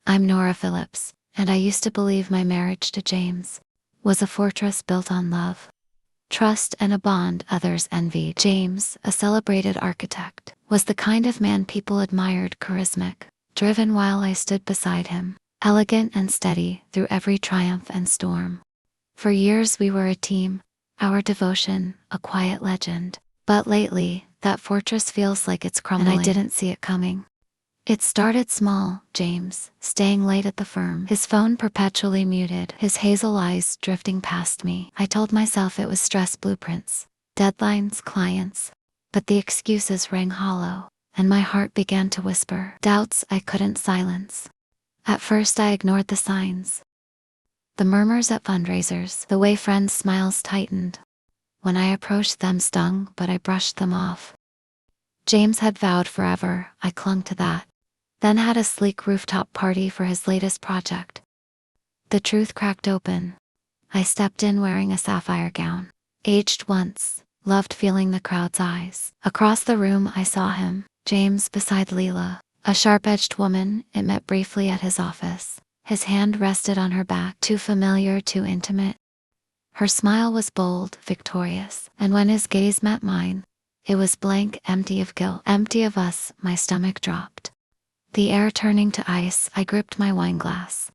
I'm Nora Phillips, and I used to believe my marriage to James was a fortress built on love, trust, and a bond others envied. James, a celebrated architect, was the kind of man people admired, charismatic, driven, while I stood beside him, elegant and steady through every triumph and storm. For years we were a team, our devotion a quiet legend. But lately, that fortress feels like it's crumbling, and I didn't see it coming. It started small: James, staying late at the firm, his phone perpetually muted, his hazel eyes drifting past me. I told myself it was stress, blueprints, deadlines, clients. But the excuses rang hollow, and my heart began to whisper doubts I couldn't silence. At first I ignored the signs. The murmurs at fundraisers, the way friends' smiles tightened when I approached them, stung, but I brushed them off. James had vowed forever, I clung to that. Then had a sleek rooftop party for his latest project. The truth cracked open. I stepped in wearing a sapphire gown. Aged once, loved feeling the crowd's eyes. Across the room I saw him, James, beside Leela, a sharp-edged woman. It met briefly at his office. His hand rested on her back, too familiar, too intimate. Her smile was bold, victorious, and when his gaze met mine, it was blank, empty of guilt, empty of us. My stomach dropped. The air turning to ice, I gripped my wine glass,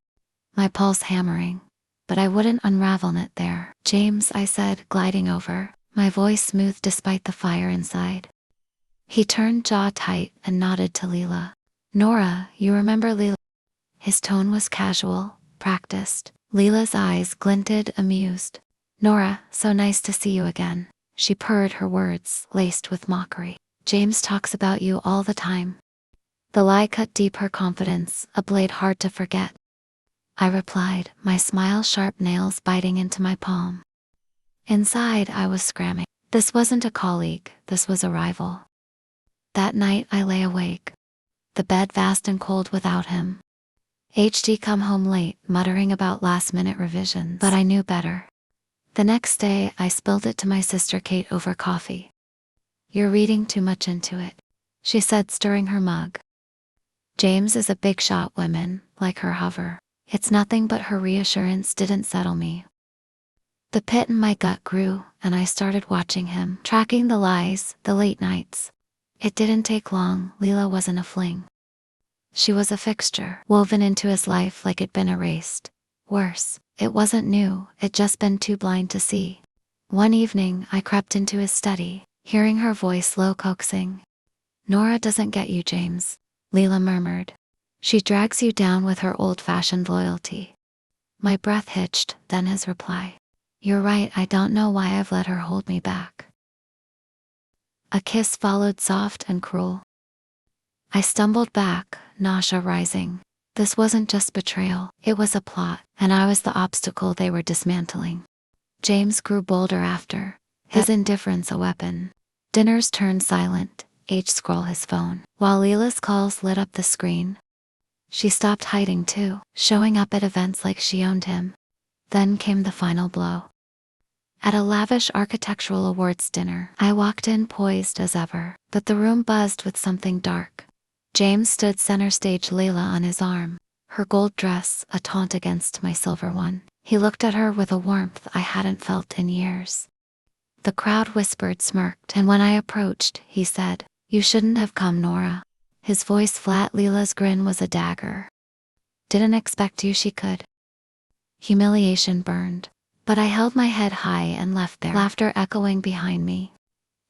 my pulse hammering, but I wouldn't unravel it there. James, I said, gliding over, my voice smooth despite the fire inside. He turned, jaw tight, and nodded to Leela. Nora, you remember Leela? His tone was casual, practiced. Leela's eyes glinted, amused. Nora, so nice to see you again. She purred, her words laced with mockery. James talks about you all the time. The lie cut deep, her confidence, a blade hard to forget. I replied, my smile sharp, nails biting into my palm. Inside I was screaming. This wasn't a colleague, this was a rival. That night I lay awake, the bed vast and cold without him. HD come home late, muttering about last-minute revisions, but I knew better. The next day I spilled it to my sister Kate over coffee. You're reading too much into it, she said, stirring her mug. James is a big shot, women like her hover. It's nothing, but her reassurance didn't settle me. The pit in my gut grew, and I started watching him, tracking the lies, the late nights. It didn't take long. Leela wasn't a fling. She was a fixture, woven into his life like it'd been erased. Worse, it wasn't new, it'd just been too blind to see. One evening I crept into his study, hearing her voice low, coaxing. Nora doesn't get you, James, Leela murmured. She drags you down with her old-fashioned loyalty. My breath hitched, then his reply. You're right, I don't know why I've let her hold me back. A kiss followed, soft and cruel. I stumbled back, nausea rising. This wasn't just betrayal, it was a plot, and I was the obstacle they were dismantling. James grew bolder after, his indifference a weapon. Dinners turned silent, H scroll his phone, while Leela's calls lit up the screen. She stopped hiding too, showing up at events like she owned him. Then came the final blow. At a lavish architectural awards dinner, I walked in poised as ever, but the room buzzed with something dark. James stood center stage, Leela on his arm, her gold dress a taunt against my silver one. He looked at her with a warmth I hadn't felt in years. The crowd whispered, smirked, and when I approached, he said, You shouldn't have come, Nora. His voice flat, Leela's grin was a dagger. Didn't expect you, she could. Humiliation burned, but I held my head high and left there, laughter echoing behind me.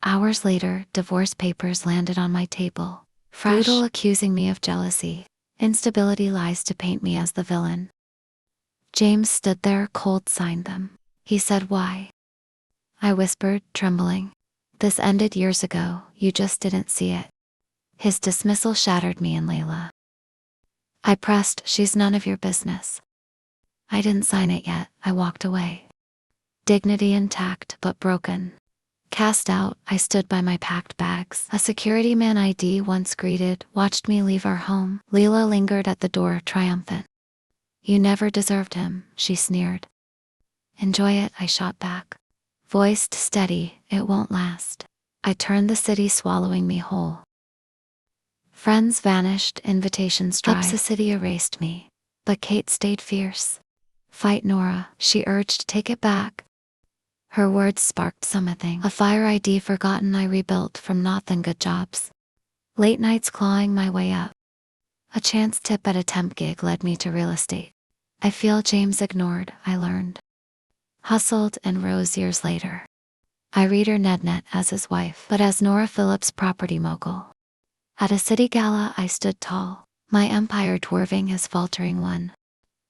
Hours later, divorce papers landed on my table. Fresh, brutal, accusing me of jealousy, instability, lies to paint me as the villain. James stood there, cold, signed them. He said, Why? I whispered, trembling. This ended years ago, you just didn't see it. His dismissal shattered me and Leila. I pressed, She's none of your business. I didn't sign it yet, I walked away. Dignity intact, but broken. Cast out, I stood by my packed bags. A security man ID once greeted, watched me leave our home. Leela lingered at the door, triumphant. You never deserved him, she sneered. Enjoy it, I shot back. Voiced steady, it won't last. I turned, the city swallowing me whole. Friends vanished, invitations dry. Ups, the city erased me. But Kate stayed fierce. Fight, Nora, she urged, take it back. Her words sparked something, a fire I'd forgotten. I rebuilt from nothing. Good jobs. Late nights clawing my way up. A chance tip at a temp gig led me to real estate. I feel James ignored, I learned. Hustled and rose years later. I read her net as his wife, but as Nora Phillips' property mogul. At a city gala I stood tall, my empire dwarfing his faltering one.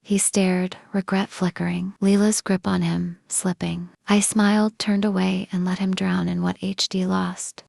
He stared, regret flickering, Leela's grip on him, slipping. I smiled, turned away, and let him drown in what HD lost.